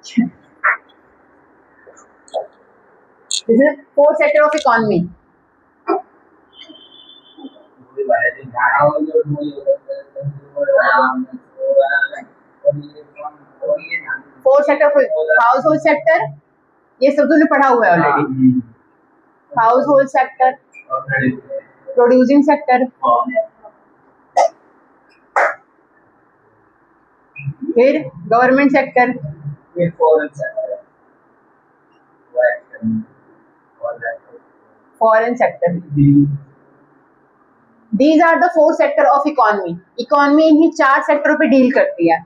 This is fourth sector of economy. Fourth sector of household sector, ये सब तुमने पढ़ा हुआ है already. Household sector, producing sector, फिर गवर्नमेंट सेक्टर, फिर foreign sector, foreign sector. These are the four sector of economy. Economy इन्हीं चार सेक्टरों पे डील करती है.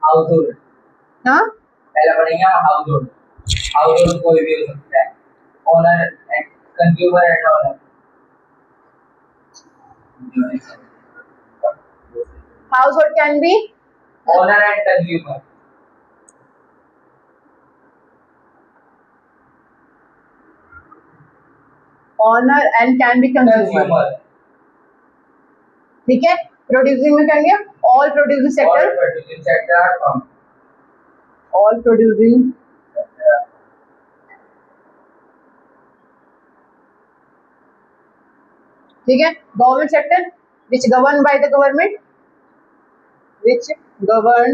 हाउसहोल्ड, हाँ, पहला पढ़ेंगे हाउसहोल्ड. हाउसहोल्ड कोई भी हो सकता है, owner and consumer and owner. household can be owner and consumer. owner and can be consumer. ठीक है. प्रोड्यूसिंग में कहेंगे all producing sector, all producing ठीक है. Government sector which govern by the government, which govern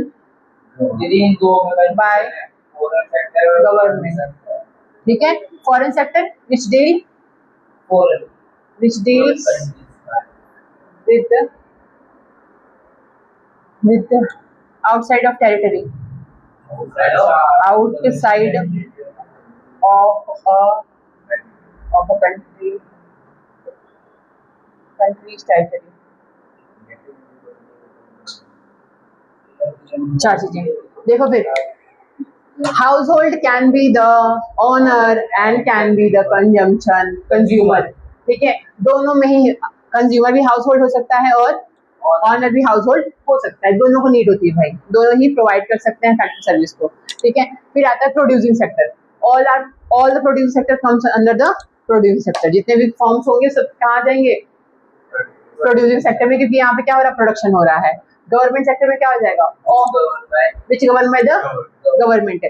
by government. ठीक है. Foreign sector which deal with the outside of territory, outside of a country's territory. चार चीजें देखो. फिर household can be the owner and can be the consumer. ठीक है. दोनों में ही कंज्यूमर भी हाउसहोल्ड हो सकता है और ऑनर भी हाउसहोल्ड हो सकता है. दोनों को नीड होती है भाई, दोनों ही प्रोवाइड कर सकते हैं फैक्ट्री सर्विस को. ठीक है. फिर आता है producing sector. All the producing sector comes under the producing sector. जितने भी फॉर्म्स होंगे सब कहाँ जाएंगे? प्रोड्यूसिंग सेक्टर में, क्योंकि यहाँ पे क्या हो रहा है? प्रोडक्शन हो रहा है. गवर्नमेंट सेक्टर में क्या हो जाएगा? Which govern by the government.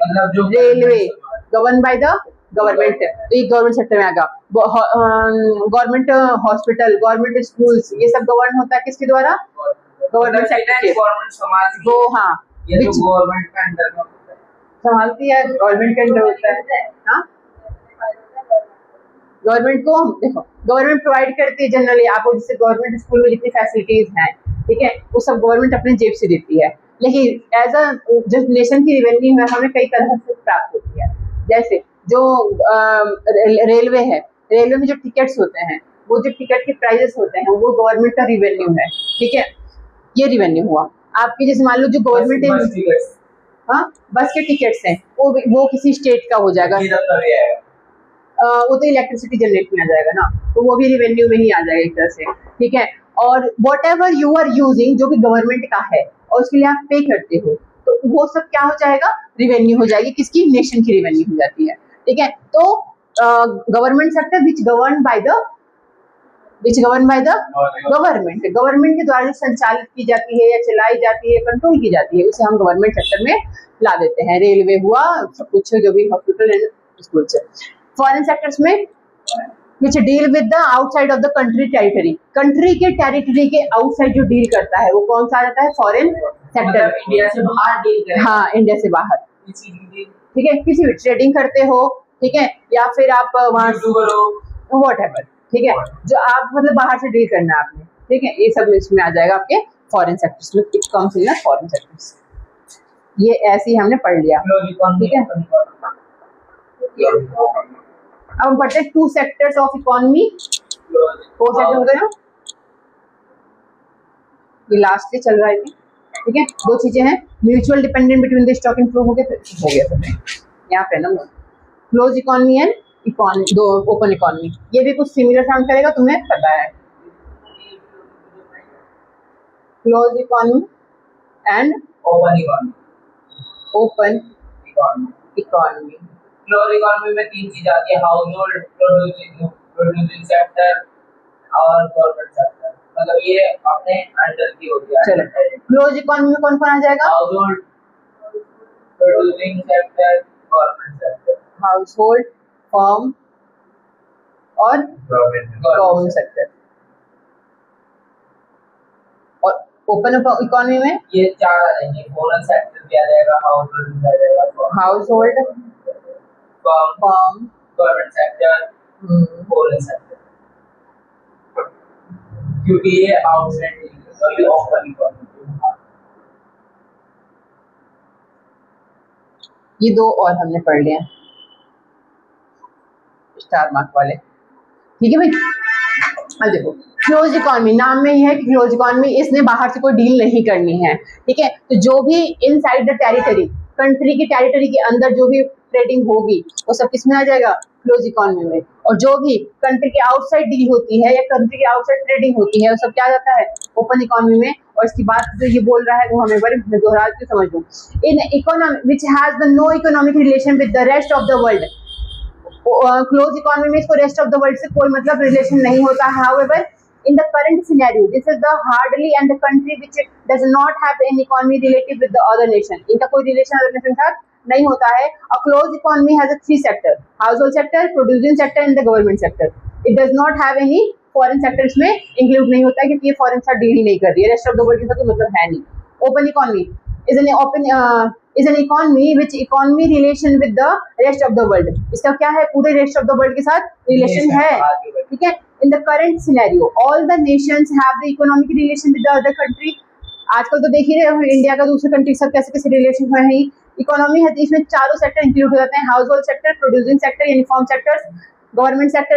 Railway govern by the government, ये गवर्नमेंट सेक्टर में आएगा. गवर्नमेंट हॉस्पिटल, गवर्नमेंट स्कूल्स, ये सब गवर्न होता है किसके द्वारा? गवर्नमेंट सेक्टर के. वो हाँ, गवर्नमेंट के अंडर में संभालती है, गवर्नमेंट के अंडर होता है. हाँ, गवर्नमेंट को देखो, गवर्नमेंट प्रोवाइड करती है जनरली आपको. जैसे गवर्नमेंट स्कूल में जितनी फैसिलिटीज हैं, ठीक है, वो सब गवर्नमेंट अपने जेब से देती है. लेकिन एज अ जो नेशन की रेवेन्यू है हमें कई तरह से प्राप्त होती है. जैसे जो रेलवे है, रेलवे में जो टिकट्स होते हैं, वो जो टिकट के प्राइजेस होते हैं वो गवर्नमेंट का रिवेन्यू है. ठीक है. ये रिवेन्यू हुआ आपके. जैसे मान लो जो गवर्नमेंट, हाँ, बस के टिकट्स हैं, वो किसी स्टेट का हो जाएगा. वो तो इलेक्ट्रिसिटी जनरेट में आ जाएगा ना, तो वो भी रिवेन्यू में ही आ जाएगा एक तरह से. ठीक है. और whatever you are using, जो कि गवर्नमेंट का है और उसके लिए आप पे करते हो, तो वो सब क्या हो जाएगा? रिवेन्यू हो जाएगी. किसकी? नेशन की रिवेन्यू हो जाती है. ठीक है. तो government sector which govern by the government, government के द्वारा संचालित की जाती है या चलाई जाती है, कंट्रोल की जाती है, उसे हम गवर्नमेंट सेक्टर में ला देते हैं. रेलवे हुआ, सब कुछ जो भी हॉस्पिटल एंड स्कूल से. फॉरेन सेक्टर्स में which deal with the outside of the country territory, country के टेरिटरी के आउटसाइड जो डील करता है वो कौन सा आ जाता है? Foreign sector. इंडिया से बाहर डील करें. हाँ, इंडिया से बाहर. ठीक है. किसी भी ट्रेडिंग करते हो, ठीक है, या फिर आप वहाँ व्हाटएवर. ठीक है. जो आप मतलब बाहर से डील करना है आपने. ठीक है. ये सब इसमें आ जाएगा आपके फॉरेन सेक्टर्स में. It comes in foreign sectors. ये ऐसे ही हमने पढ़ लिया. ठीक है. अब हम पढ़ते हैं to sectors of economy. Four sector हो गए ना, ये लास्ट से चल रहा है. ठीक है. दो चीजें हैं, mutual dependent between the stock and flow हो गया सब यहाँ पे ना. क्लोज इकोनॉमी एंड इकोनॉमी, दो ओपन इकोनॉमी. ये भी कुछ सिमिलर साउंड करेगा, तुम्हें पता है. Close economy and open economy. Economy. Close economy में तीन चीजें आती है: हाउसहोल्ड, प्रोड्यूसिंग सेक्टर और गवर्नमेंट सेक्टर. मतलब ये अपने अंडर की होती है. चलो, क्लोज इकोनॉमी में कौन कौन आ जाएगा? Household, producing sector, government sector. Household, firm और गवर्नमेंट सेक्टर। और ओपन इकोनॉमी में ये चार आ जाएंगे, फॉरेन सेक्टर भी आ जाएगा, हाउसहोल्ड भी आ जाएगा, household, firm, government sector, foreign sector, क्योंकि ये आउटसाइड और ये ओपन इकोनॉमी। ये दो और हमने पढ़ लिया स्टार मार्क वाले, ठीक है भाई। अब देखो क्लोज इकोनॉमी, नाम में ही है कि क्लोज इकोनॉमी, इसने बाहर से कोई डील नहीं करनी है, ठीक है। तो जो भी इनसाइड द टेरिटरी, कंट्री की टेरिटरी के अंदर जो भी ट्रेडिंग होगी वो सब किसमें आ जाएगा, क्लोज इकोनॉमी में। और जो भी कंट्री के आउटसाइड डील होती है या कंट्री के आउटसाइड ट्रेडिंग होती है वो सब क्या जाता है, ओपन इकोनॉमी में। और इसकी बात जो ये बोल रहा है वो हमें बार दोहरा के समझ लो। In economy which has the no economic relation with the rest of the world, close economy में इसको रेस्ट ऑफ द वर्ल्ड से कोई मतलब रिलेशन नहीं होता है। However in the current scenario this is the hardly and the country which does not have an economy related with the other nation, इनका कोई रिलेशन अदर नेशन के साथ नहीं होता है। A closed economy has a three sector, household sector, producing sector and the government sector. It does not have any foreign sector इसमें include नहीं होता है क्योंकि ये फॉरेन साथ डील ही नहीं कर रही है, रेस्ट ऑफ द वर्ल्ड के साथ कोई मतलब है नहीं। Open economy is an economy which economy relation with the rest of the world, इसका क्या है, पूरे रेस्ट ऑफ द वर्ल्ड के साथ रिलेशन है, ठीक है। In the current scenario all the nations have the economic relation with the other country, आजकल तो देख ही रहे हो इंडिया का दूसरे कंट्री सब कैसे कैसे रिलेशन हुए हैं। इकोनॉमी है इसमें चारों सेक्टर इंक्लूड हो जाते हैं, house hold sector, producing sector यानी फॉर्म सेक्टर्स, गवर्नमेंट सेक्टर